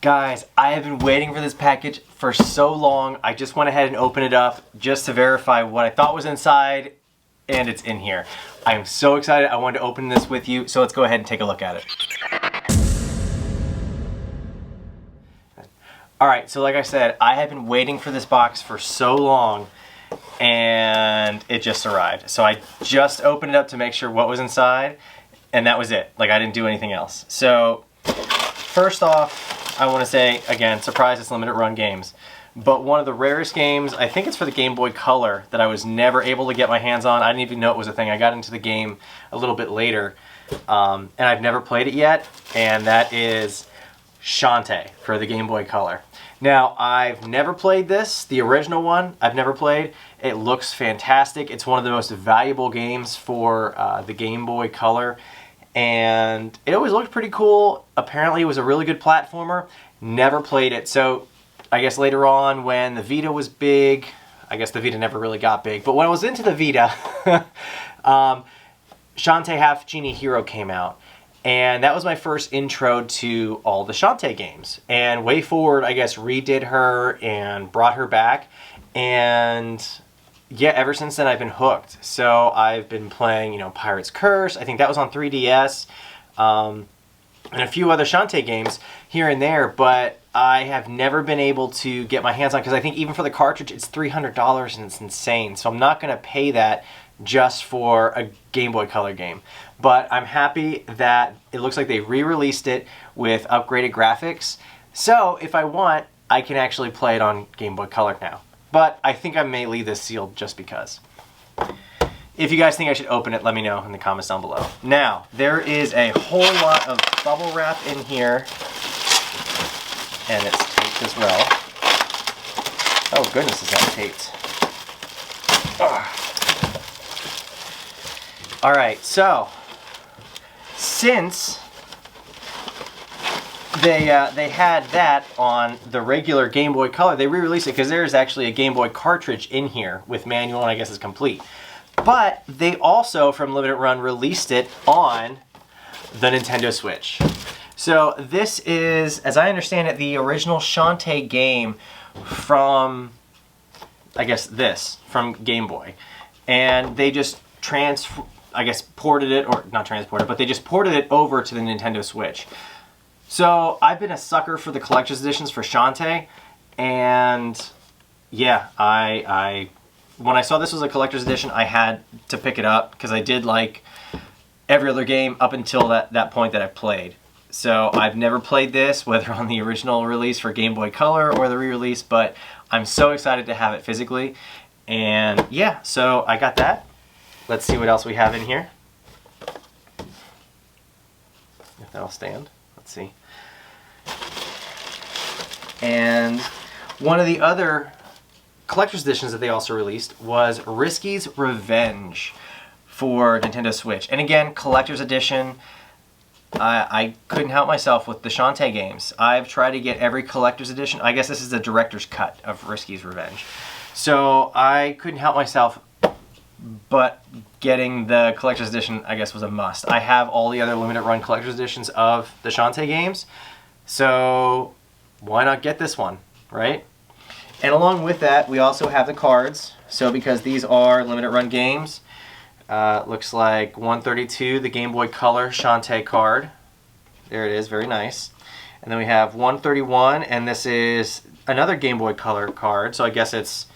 Guys, I have been waiting for this package for so long. I just went ahead and opened it up just to verify what I thought was inside, and it's in here. I am so excited. I wanted to open this with you, so let's go ahead and take a look at it. All right, so like I said, I have been waiting for this box for so long, and it just arrived. So I just opened it up to make sure what was inside, and that was it. Like, I didn't do anything else. So first off, I want to say, again, surprise, it's limited run games. But one of the rarest games, I think it's for the Game Boy Color, that I was never able to get my hands on. I didn't even know it was a thing. I got into the game a little bit later, and I've never played it yet, and that is Shantae for the Game Boy Color. Now, I've never played this, the original one, I've never played. It looks fantastic. It's one of the most valuable games for the Game Boy Color. And it always looked pretty cool. Apparently it was a really good platformer. Never played it. So I guess later on when the Vita was big, I guess the Vita never really got big, but when I was into the Vita, Shantae Half-Genie Hero came out. And that was my first intro to all the Shantae games. And WayForward, I guess, redid her and brought her back. And yeah, ever since then I've been hooked. So I've been playing, you know, Pirate's Curse. I think that was on 3DS. And a few other Shantae games here and there. But I have never been able to get my hands on, because I think even for the cartridge, it's $300 and it's insane. So I'm not going to pay that just for a Game Boy Color game. But I'm happy that it looks like they re-released it with upgraded graphics. So if I want, I can actually play it on Game Boy Color now. But I think I may leave this sealed just because. If you guys think I should open it, let me know in the comments down below. Now, there is a whole lot of bubble wrap in here. And it's taped as well. Oh goodness, is that taped. Alright, so since they had that on the regular Game Boy Color, they re-released it because there's actually a Game Boy cartridge in here with manual, and I guess it's complete. But they also, from Limited Run, released it on the Nintendo Switch. So this is, as I understand it, the original Shantae game from, I guess, from Game Boy. And they just ported it, or not transported, but they just ported it over to the Nintendo Switch. So I've been a sucker for the collector's editions for Shantae, and yeah, when I saw this was a collector's edition, I had to pick it up because I did like every other game up until that point that I played. So I've never played this, whether on the original release for Game Boy Color or the re-release, but I'm so excited to have it physically. And yeah, so I got that. Let's see what else we have in here. If that'll stand. Let's see. And one of the other collector's editions that they also released was Risky's Revenge for Nintendo Switch. And again, collector's edition. I couldn't help myself with the Shantae games. I've tried to get every collector's edition. I guess this is the director's cut of Risky's Revenge. So I couldn't help myself, but getting the collector's edition, I guess, was a must. I have all the other limited run collector's editions of the Shantae games, so why not get this one, right? And along with that, we also have the cards. So because these are limited run games, looks like 132, the Game Boy Color Shantae card. There it is, very nice. And then we have 131, and this is another Game Boy Color card, so I guess it's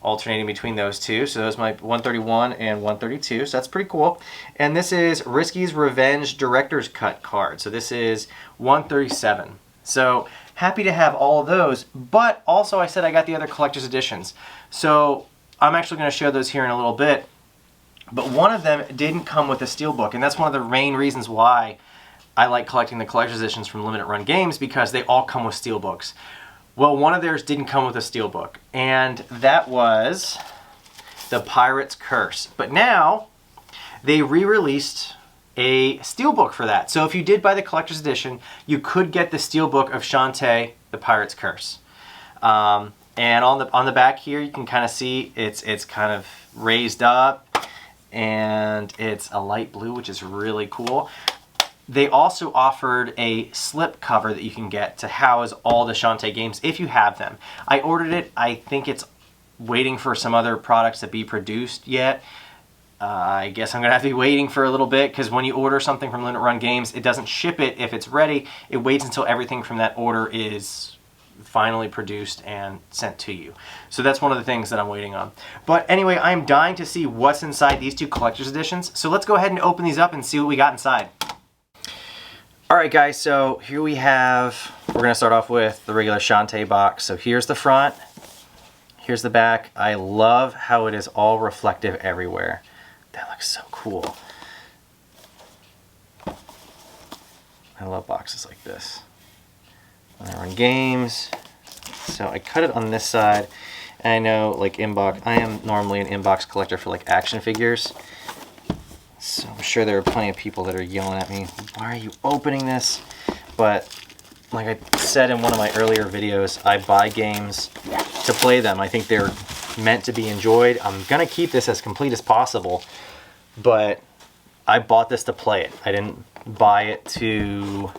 alternating between those two. So those might be 131 and 132, so that's pretty cool. And this is Risky's Revenge Director's Cut card. So this is 137. So happy to have all of those, but also I said I got the other collector's editions. So I'm actually going to show those here in a little bit. But one of them didn't come with a steelbook, and that's one of the main reasons why I like collecting the collector's editions from limited run games, because they all come with steelbooks. Well, one of theirs didn't come with a steelbook, and that was the Pirate's Curse. But now they re-released a steelbook for that. So if you did buy the collector's edition, you could get the steelbook of Shantae, the Pirate's Curse. And on the back here, you can kind of see it's kind of raised up, and it's a light blue, which is really cool. They also offered a slip cover that you can get to house all the Shantae games if you have them. I ordered it. I think it's waiting for some other products to be produced yet. I guess I'm going to have to be waiting for a little bit, because when you order something from Limit Run Games, it doesn't ship it if it's ready. It waits until everything from that order is finally produced and sent to you. So that's one of the things that I'm waiting on. But anyway, I'm dying to see what's inside these two collector's editions. So let's go ahead and open these up and see what we got inside. Alright guys, so here we have, we're going to start off with the regular Shantae box. So here's the front, here's the back. I love how it is all reflective everywhere. That looks so cool. I love boxes like this. When I run games. So I cut it on this side. And I know, like, inbox, I am normally an inbox collector for like action figures. So I'm sure there are plenty of people that are yelling at me, why are you opening this? But like I said in one of my earlier videos, I buy games to play them. I think they're meant to be enjoyed. I'm gonna keep this as complete as possible, but I bought this to play it. I didn't buy it to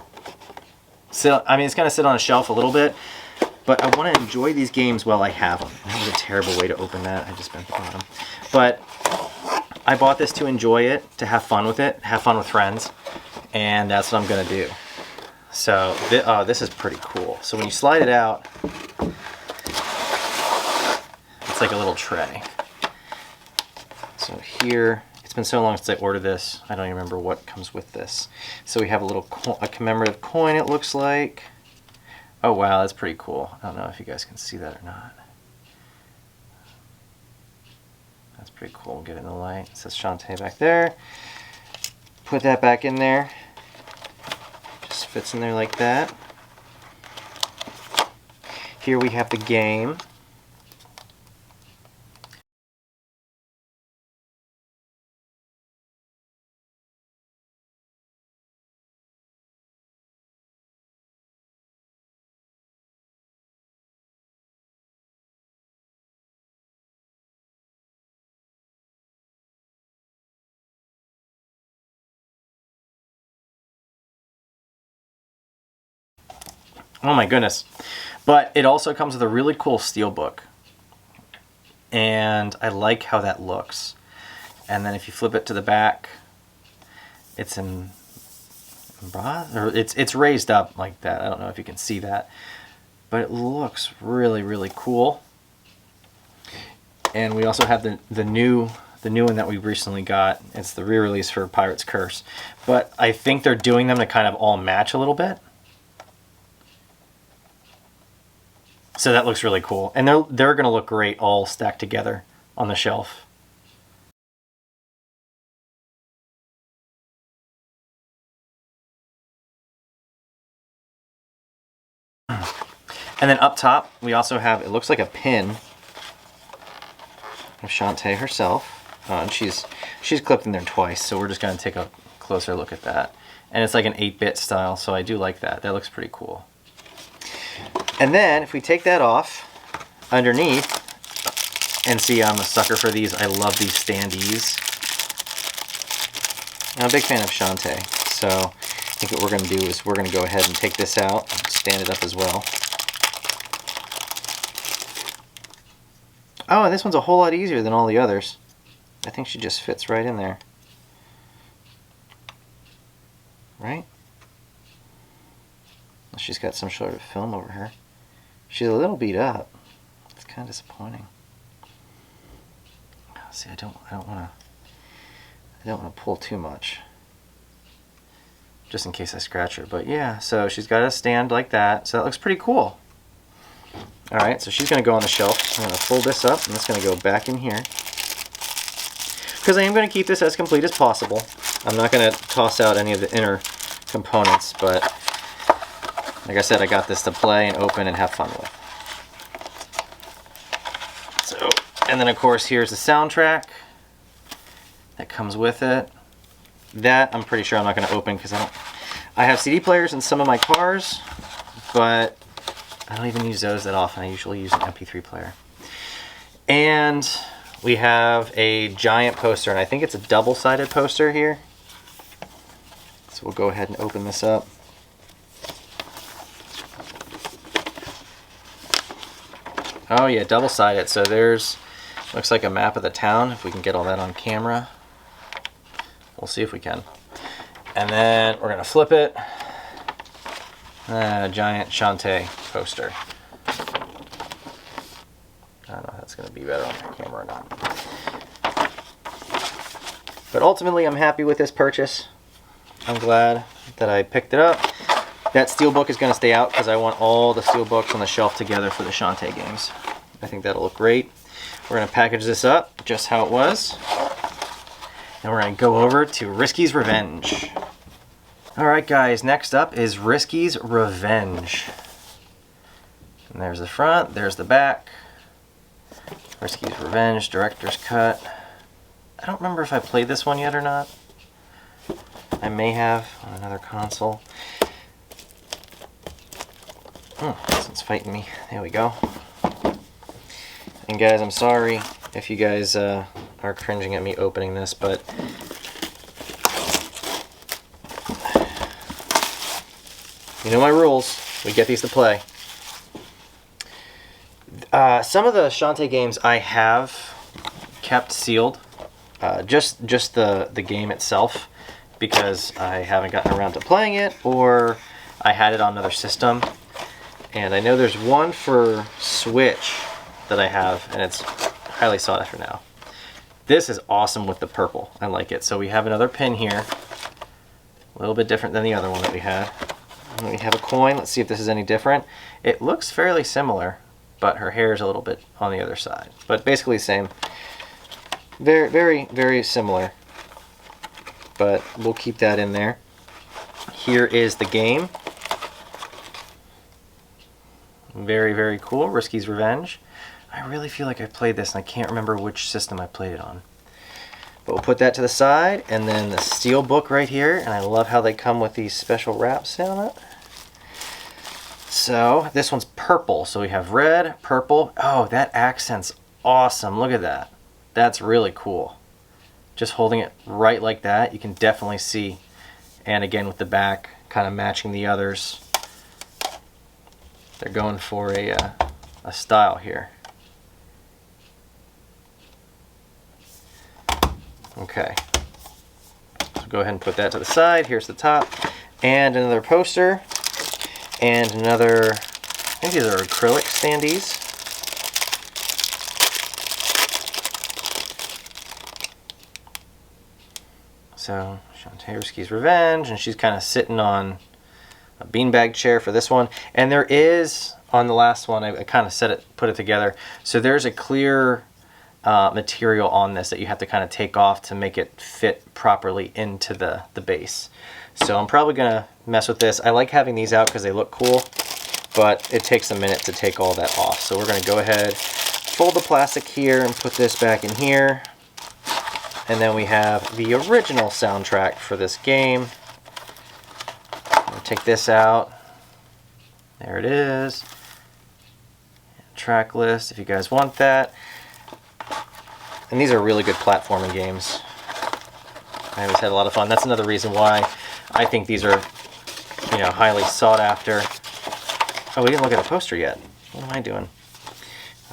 sit. I mean, it's gonna sit on a shelf a little bit, but I want to enjoy these games while I have them. That was a terrible way to open that. I just bent the bottom. But I bought this to enjoy it, to have fun with it, have fun with friends, and that's what I'm gonna do. So this is pretty cool. So when you slide it out, it's like a little tray. So here, it's been so long since I ordered this, I don't even remember what comes with this. So we have a commemorative coin, it looks like. Oh wow, that's pretty cool. I don't know if you guys can see that or not. That's pretty cool. We'll get it in the light. It says Shantae back there. Put that back in there. Just fits in there like that. Here we have the game. Oh my goodness. But it also comes with a really cool steelbook. And I like how that looks. And then if you flip it to the back, it's it's raised up like that. I don't know if you can see that. But it looks really, really cool. And we also have the new one that we recently got. It's the re-release for Pirate's Curse. But I think they're doing them to kind of all match a little bit. So that looks really cool. And they're going to look great all stacked together on the shelf. And then up top, we also have, it looks like a pin of Shantae herself. And she's clipped in there twice, so we're just going to take a closer look at that. And it's like an 8-bit style, so I do like that. That looks pretty cool. And then, if we take that off, underneath, and see, I'm a sucker for these. I love these standees. I'm a big fan of Shantae, so I think what we're going to do is we're going to go ahead and take this out and stand it up as well. Oh, and this one's a whole lot easier than all the others. I think she just fits right in there. Right? She's got some sort of film over her. She's a little beat up. It's kind of disappointing. See, I don't want to pull too much, just in case I scratch her. But yeah, so she's got a stand like that. So that looks pretty cool. All right, so she's going to go on the shelf. I'm going to fold this up, and it's going to go back in here. Because I am going to keep this as complete as possible. I'm not going to toss out any of the inner components, but like I said, I got this to play and open and have fun with. So, and then of course here's the soundtrack that comes with it. That I'm pretty sure I'm not going to open because I have CD players in some of my cars, but I don't even use those that often. I usually use an MP3 player. And we have a giant poster, and I think it's a double-sided poster here. So we'll go ahead and open this up. Oh yeah, double-sided. So there's, looks like a map of the town, if we can get all that on camera. We'll see if we can. And then we're gonna flip it. A giant Shantae poster. I don't know if that's gonna be better on the camera or not. But ultimately, I'm happy with this purchase. I'm glad that I picked it up. That steelbook is going to stay out because I want all the steelbooks on the shelf together for the Shantae games. I think that'll look great. We're going to package this up just how it was. And we're going to go over to Risky's Revenge. Alright guys, next up is Risky's Revenge. And there's the front, there's the back. Risky's Revenge, Director's Cut. I don't remember if I played this one yet or not. I may have on another console. This one's fighting me. There we go. And guys, I'm sorry if you guys are cringing at me opening this, but you know my rules. We get these to play. Some of the Shantae games I have kept sealed. Just the game itself, because I haven't gotten around to playing it, or I had it on another system. And I know there's one for Switch that I have, and it's highly sought after now. This is awesome with the purple. I like it. So we have another pin here. A little bit different than the other one that we had. And we have a coin. Let's see if this is any different. It looks fairly similar, but her hair is a little bit on the other side. But basically the same. Very, very, very similar. But we'll keep that in there. Here is the game. Very, very cool. Risky's Revenge. I really feel like I played this and I can't remember which system I played it on. But we'll put that to the side, and then the steel book right here, and I love how they come with these special wraps on it. So this one's purple, so we have red, purple. Oh, that accent's awesome. Look at that. That's really cool. Just holding it right like that, you can definitely see. And again with the back kind of matching the others. They're going for a style here. Okay, so go ahead and put that to the side. Here's the top, and another poster, and another, I think these are acrylic standees. So, Shantae Risky's Revenge, and she's kind of sitting on a beanbag chair for this one. And there is, on the last one, I kind of put it together, so there's a clear material on this that you have to kind of take off to make it fit properly into the base. So I'm probably going to mess with this. I like having these out because they look cool, but it takes a minute to take all that off. So we're going to go ahead, fold the plastic here, and put this back in here. And then we have the original soundtrack for this game. I'll take this out. There it is. Track list, if you guys want that. And these are really good platforming games. I always had a lot of fun. That's another reason why I think these are, you know, highly sought after. Oh, we didn't look at the poster yet. What am I doing?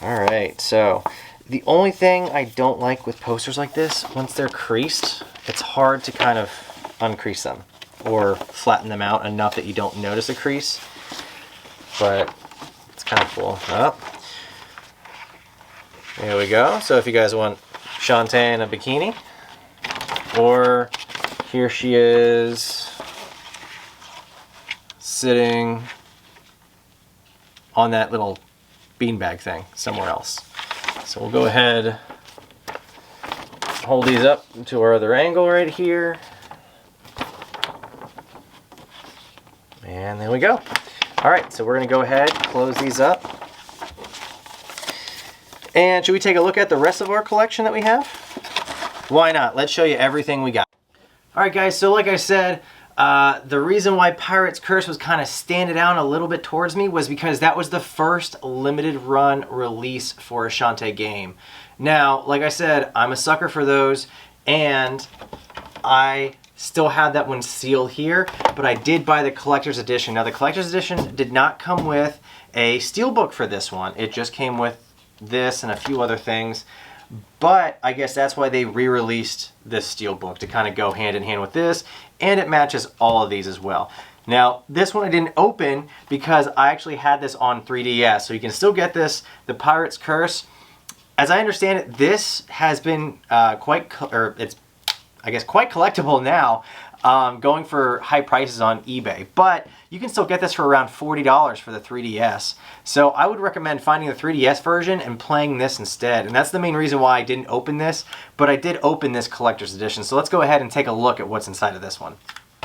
All right, so the only thing I don't like with posters like this, once they're creased, it's hard to kind of uncrease them or flatten them out enough that you don't notice a crease. But it's kind of cool. Oh. There we go. So if you guys want Shantae in a bikini, or here she is sitting on that little beanbag thing somewhere else. So we'll go ahead, hold these up to our other angle right here. And there we go. All right, so we're gonna go ahead, close these up. And should we take a look at the rest of our collection that we have? Why not? Let's show you everything we got. All right, guys, so like I said, the reason why Pirate's Curse was kind of standing out a little bit towards me was because that was the first limited run release for a Shantae game. Now, like I said, I'm a sucker for those, and I Still have that one sealed here, but I did buy the collector's edition. Now the collector's edition did not come with a steelbook for this one. It just came with this and a few other things. But I guess that's why they re-released this steelbook, to kind of go hand in hand with this, and it matches all of these as well. Now, this one I didn't open because I actually had this on 3DS, so you can still get this, The Pirate's Curse. As I understand it, this has been quite collectible now, going for high prices on eBay. But you can still get this for around $40 for the 3DS. So I would recommend finding the 3DS version and playing this instead. And that's the main reason why I didn't open this, but I did open this collector's edition. So let's go ahead and take a look at what's inside of this one.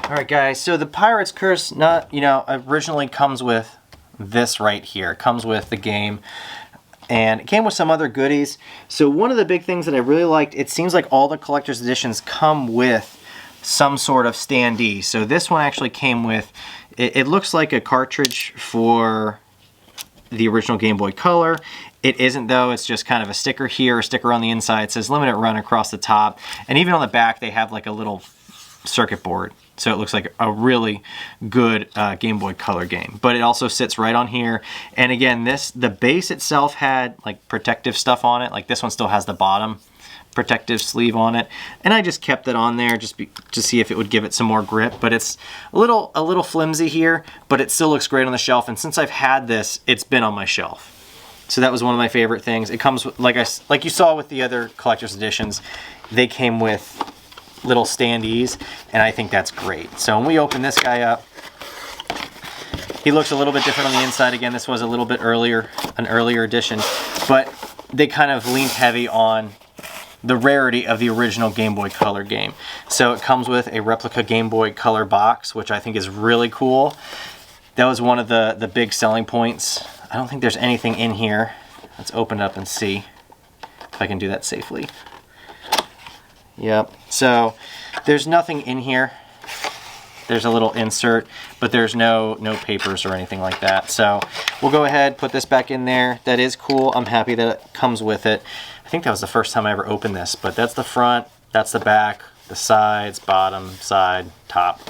All right, guys, so the Pirate's Curse, originally comes with this right here. It comes with the game, and it came with some other goodies. So one of the big things that I really liked, it seems like all the collector's editions come with some sort of standee. So this one actually came with, it looks like a cartridge for the original Game Boy Color. It isn't though, it's just kind of a sticker here, a sticker on the inside. It says limited run across the top. And even on the back, they have like a little circuit board. So it looks like a really good Game Boy Color game. But it also sits right on here. And again, the base itself had like protective stuff on it. Like this one still has the bottom protective sleeve on it. And I just kept it on there just to see if it would give it some more grip. But it's a little flimsy here, but it still looks great on the shelf. And since I've had this, it's been on my shelf. So that was one of my favorite things. It comes with, like you saw with the other collector's editions, they came with little standees, and I think that's great. So when we open this guy up, he looks a little bit different on the inside. Again, this was a little bit earlier, an earlier edition, but they kind of leaned heavy on the rarity of the original Game Boy Color game. So it comes with a replica Game Boy Color box, which I think is really cool. That was one of the big selling points. I don't think there's anything in here. Let's open it up and see if I can do that safely. Yep, so there's nothing in here. There's a little insert, but there's no papers or anything like that. So we'll go ahead, put this back in there. That is cool. I'm happy that it comes with it. I think that was the first time I ever opened this, but that's the front, that's the back, the sides, bottom, side, top.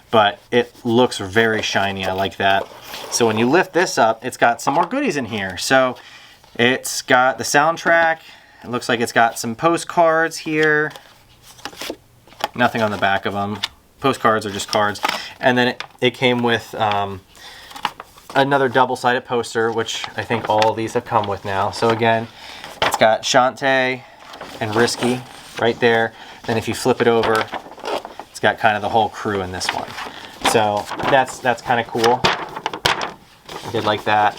But it looks very shiny. I like that. So when you lift this up, it's got some more goodies in here. So it's got the soundtrack. It looks like it's got some postcards here. Nothing on the back of them. Postcards are just cards. And then it came with another double-sided poster, which I think all of these have come with now. So again, it's got Shantae and Risky right there. Then if you flip it over, it's got kind of the whole crew in this one. So that's kind of cool. I did like that.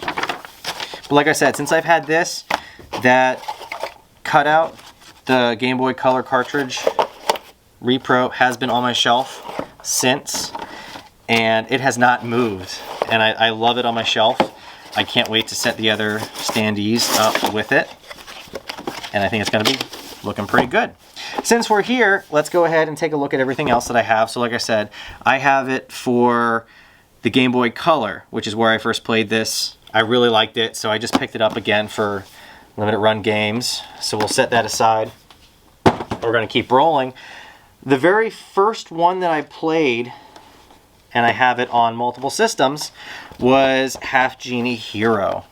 But like I said, since I've had this, that cutout, the Game Boy Color cartridge repro, has been on my shelf since, and it has not moved. And I love it on my shelf. I can't wait to set the other standees up with it. And I think it's going to be looking pretty good. Since we're here, let's go ahead and take a look at everything else that I have. So like I said, I have it for the Game Boy Color, which is where I first played this. I really liked it, so I just picked it up again for limited run games. So we'll set that aside. We're going to keep rolling. The very first one that I played, and I have it on multiple systems, was Half-Genie Hero.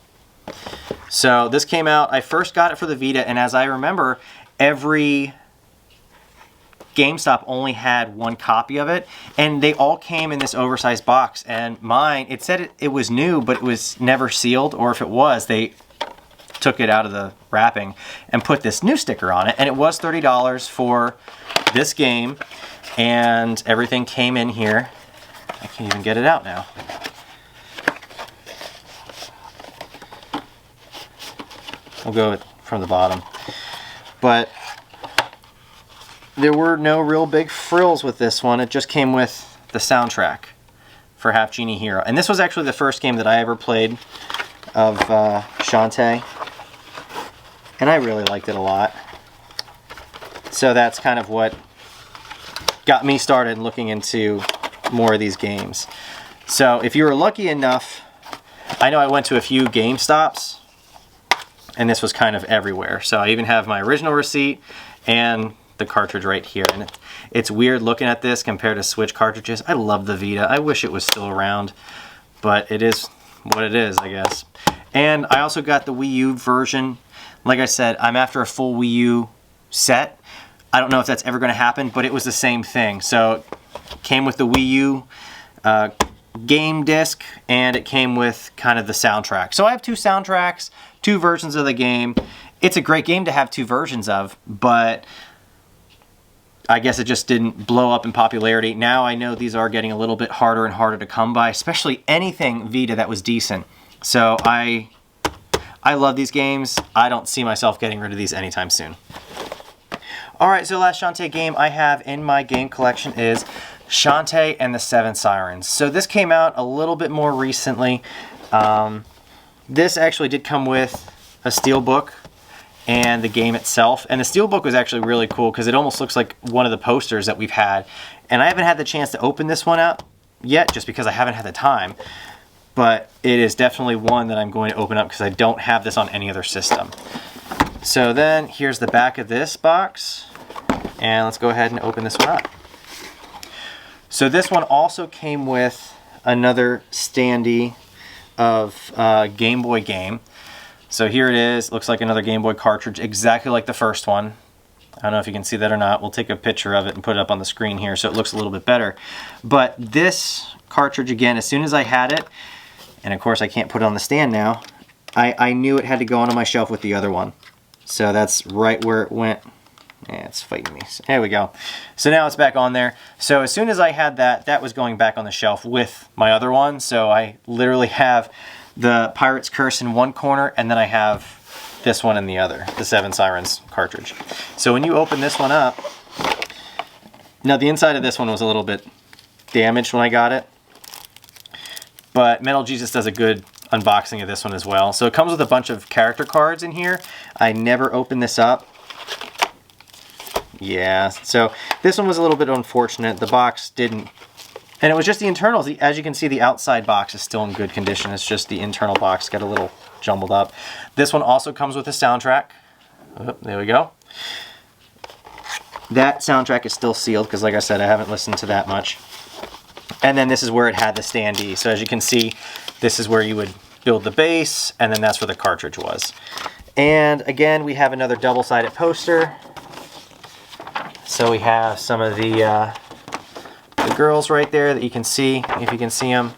So this came out, I first got it for the Vita, and as I remember, every GameStop only had one copy of it, and they all came in this oversized box. And mine, it said it was new, but it was never sealed, or if it was, they took it out of the wrapping and put this new sticker on it, and it was $30 for this game, and everything came in here. I can't even get it out now. We'll go from the bottom. But there were no real big frills with this one. It just came with the soundtrack for Half-Genie Hero. And this was actually the first game that I ever played of Shantae. And I really liked it a lot. So that's kind of what got me started looking into more of these games. So if you were lucky enough, I know I went to a few GameStops, and this was kind of everywhere. So I even have my original receipt and the cartridge right here. And it's weird looking at this compared to Switch cartridges. I love the Vita. I wish it was still around, but it is what it is, I guess. And I also got the Wii U version. Like I said, I'm after a full Wii U set. I don't know if that's ever going to happen, but it was the same thing. So it came with the Wii U game disc, and it came with kind of the soundtrack. So I have two soundtracks, two versions of the game. It's a great game to have two versions of, but I guess it just didn't blow up in popularity. Now I know these are getting a little bit harder and harder to come by, especially anything Vita that was decent. So I love these games. I don't see myself getting rid of these anytime soon. Alright, so the last Shantae game I have in my game collection is Shantae and the Seven Sirens. So this came out a little bit more recently. This actually did come with a steelbook and the game itself. And the steelbook was actually really cool because it almost looks like one of the posters that we've had. And I haven't had the chance to open this one up yet just because I haven't had the time. But it is definitely one that I'm going to open up because I don't have this on any other system. So then here's the back of this box. And let's go ahead and open this one up. So this one also came with another standee of Game Boy game. So here it is. Looks like another Game Boy cartridge, exactly like the first one. I don't know if you can see that or not. We'll take a picture of it and put it up on the screen here so it looks a little bit better. But this cartridge, again, as soon as I had it, and of course I can't put it on the stand now, I knew it had to go onto my shelf with the other one. So that's right where it went. Yeah, it's fighting me. So, there we go. So now it's back on there. So as soon as I had that, that was going back on the shelf with my other one. So I literally have the Pirate's Curse in one corner, and then I have this one in the other, the Seven Sirens cartridge. So when you open this one up, now the inside of this one was a little bit damaged when I got it, but Metal Jesus does a good unboxing of this one as well. So it comes with a bunch of character cards in here. I never opened this up. Yeah, so this one was a little bit unfortunate. The box didn't, and it was just the internals. As you can see, the outside box is still in good condition. It's just the internal box got a little jumbled up. This one also comes with a soundtrack. Oh, there we go. That soundtrack is still sealed because, like I said, I haven't listened to that much. And then this is where it had the standee. So as you can see, this is where you would build the base, and then that's where the cartridge was. And again, we have another double-sided poster. So we have some of the girls right there that you can see, if you can see them.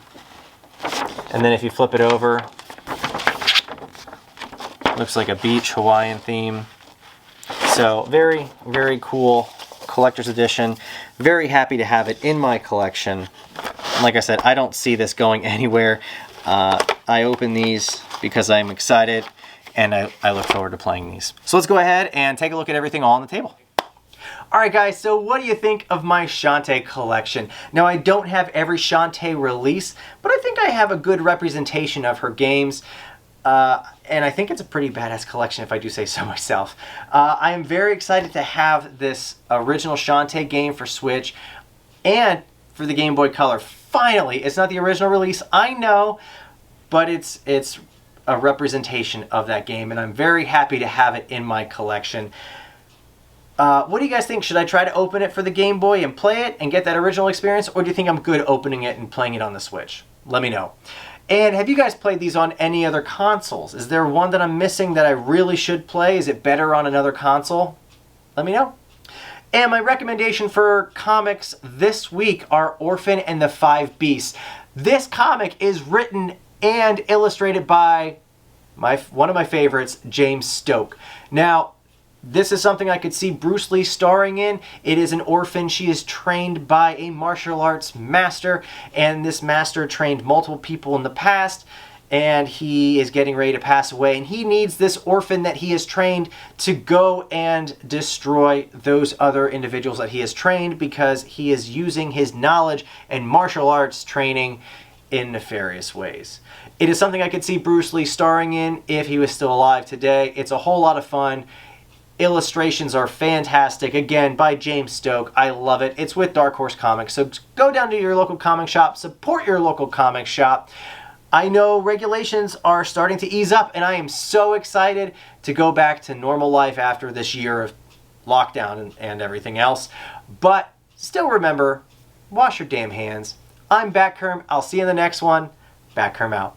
And then if you flip it over, looks like a beach Hawaiian theme. So very, very cool collector's edition. Very happy to have it in my collection. Like I said, I don't see this going anywhere. I open these because I'm excited, and I look forward to playing these. So let's go ahead and take a look at everything all on the table. Alright guys, so what do you think of my Shantae collection? Now I don't have every Shantae release, but I think I have a good representation of her games. And I think it's a pretty badass collection if I do say so myself. I am very excited to have this original Shantae game for Switch and for the Game Boy Color. Finally, it's not the original release, I know, but it's a representation of that game, and I'm very happy to have it in my collection. What do you guys think? Should I try to open it for the Game Boy and play it and get that original experience, or do you think I'm good opening it and playing it on the Switch? Let me know. And have you guys played these on any other consoles? Is there one that I'm missing that I really should play? Is it better on another console? Let me know. And my recommendation for comics this week are Orphan and the Five Beasts. This comic is written and illustrated by one of my favorites, James Stoke. Now, this is something I could see Bruce Lee starring in. It is an orphan. She is trained by a martial arts master, and this master trained multiple people in the past, and he is getting ready to pass away, and he needs this orphan that he has trained to go and destroy those other individuals that he has trained because he is using his knowledge and martial arts training in nefarious ways. It is something I could see Bruce Lee starring in if he was still alive today. It's a whole lot of fun. Illustrations are fantastic, again, by James Stoke. I love it. It's with Dark Horse Comics, so go down to your local comic shop, support your local comic shop. I know regulations are starting to ease up, and I am so excited to go back to normal life after this year of lockdown and everything else. But still remember, wash your damn hands. I'm Batkerm. I'll see you in the next one. Batkerm out.